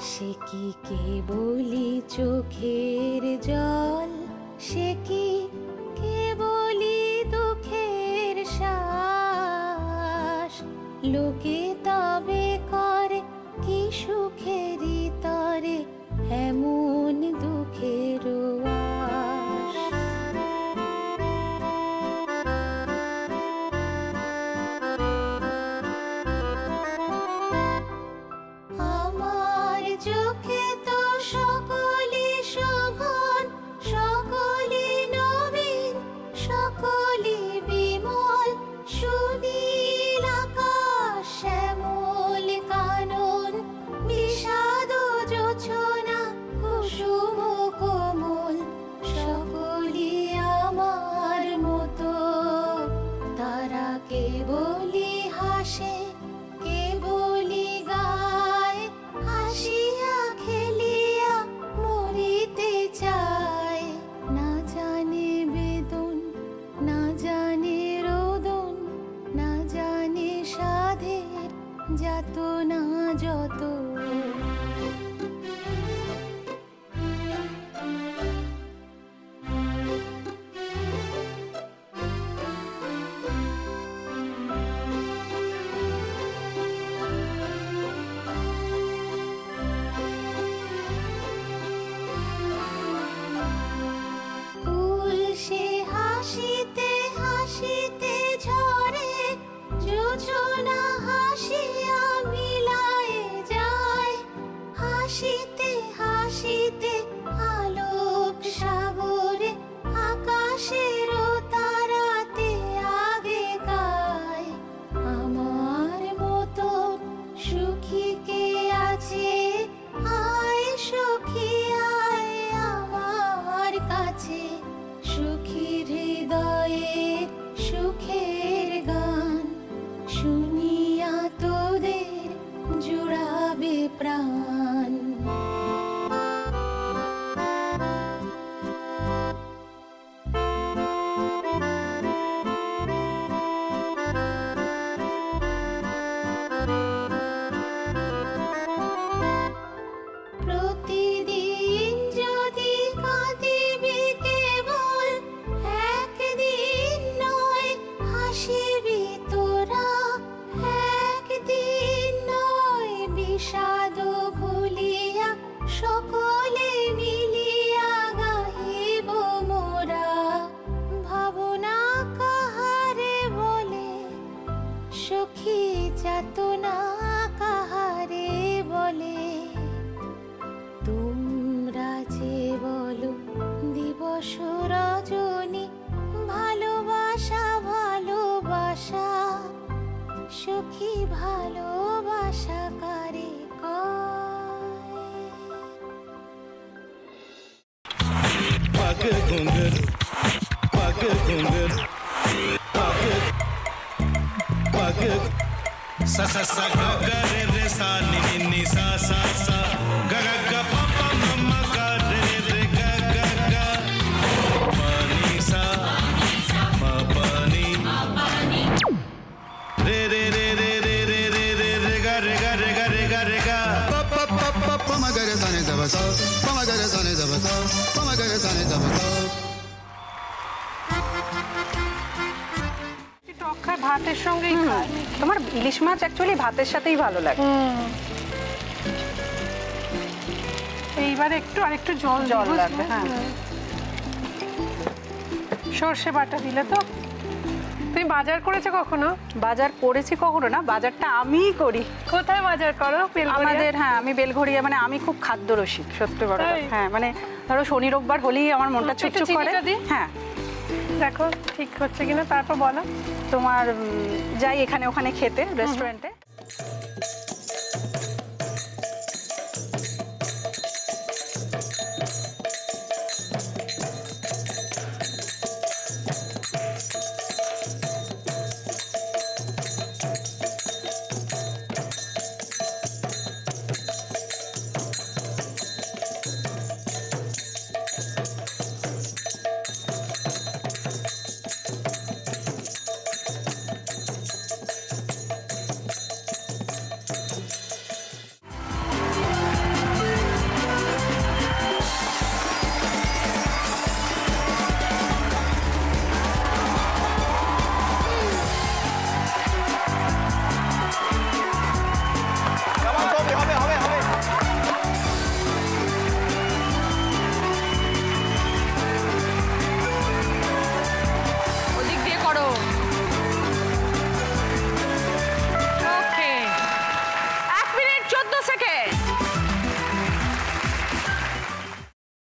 সে কি কেবলি চোখের জল, সে কি কেবলি দুঃখের শ্বাস। লোকে তবে করে কি সুখেরই তরে এমন দুঃখের আশ। আমার চোখে তো সকলে শোভন, সকলে নবীন, সকলে বিমল। সুনীল আকাশ, শ্যামল কানন, বিষাদ জোছনা, কুসুম কোমল। সকলে আমার মতো, তারা কেবলি হাসে, কেবলি গায়। হাসিয়া খেলিয়া মরিতে চায়। না জানে বেদন, না জানে রোদন, না জানে সাধের যাতনা যত। ফুল সে হাসিতে হাসিতে ঝরে, জোছনা হাসিয়া মিলায়ে যায়। হাসিতে হাসিতে আলোক সাগরে, আকাশের তারাতে আগে গায়। আমার মতন সুখী কে আছে? আয় সখী আয় আমার কাছে। সুখী হৃদয়ের সুখের গান, শুনিয়া তোদের জুড়াবে প্রাণ। প্রতিদিন যদি কাঁদিবি কেবল, একদিন নয় হাসিবি তোরা। একদিন নয় বিষাদ ভুলিয়া, সকলে মিলিয়া গাহিব মোরা। ভাবনা কাহারে বলে, সখী যাতনা কাহারে বলে। তোমরা যে বলো দিবস রজনী, ভালোবাসা ভালোবাসা। সখী ভালোবাসা কারে কয়? पग घुंघरू, पग घुंघरू, पग पग सा सा सा ग ग रे रे सा नि नि नि सा सा सा ग ग ग प प म म ग रे रे ग ग ग प नि सा म प नि रे रे रे रे रे रे रे रे रे ग रे ग रे ग रे ग रे ग प प प प प म ग रे सा नि द ब सा प म ग रे सा नि द ब सा प म ग रे सा नि द ब सा। টক খায় ভাতের সঙ্গেই খায়। তোমার ইলিশ মাছ অ্যাকচুয়ালি ভাতের সাথেই ভালো লাগে। এইবার একটু আরেকটু জল জল লাগবে। হ্যাঁ, সর্ষে বাটা দিলে তো। তুমি বাজার করেছো কখনো? বাজার করেছি কখনো না, বাজারটা আমিই করি। কোথায় বাজার করো? আমাদের, হ্যাঁ, আমি বেলঘড়িয়া, মানে আমি খুব খাদ্য রসিক, সত্যি বড় কথা। হ্যাঁ, মানে ধরো শনি রোববার হলেই আমার মনটা চুপচুপ করে। হ্যাঁ, দেখো ঠিক হচ্ছে কিনা, তারপর বলো। তোমার যাই এখানে ওখানে খেতে, রেস্টুরেন্টে।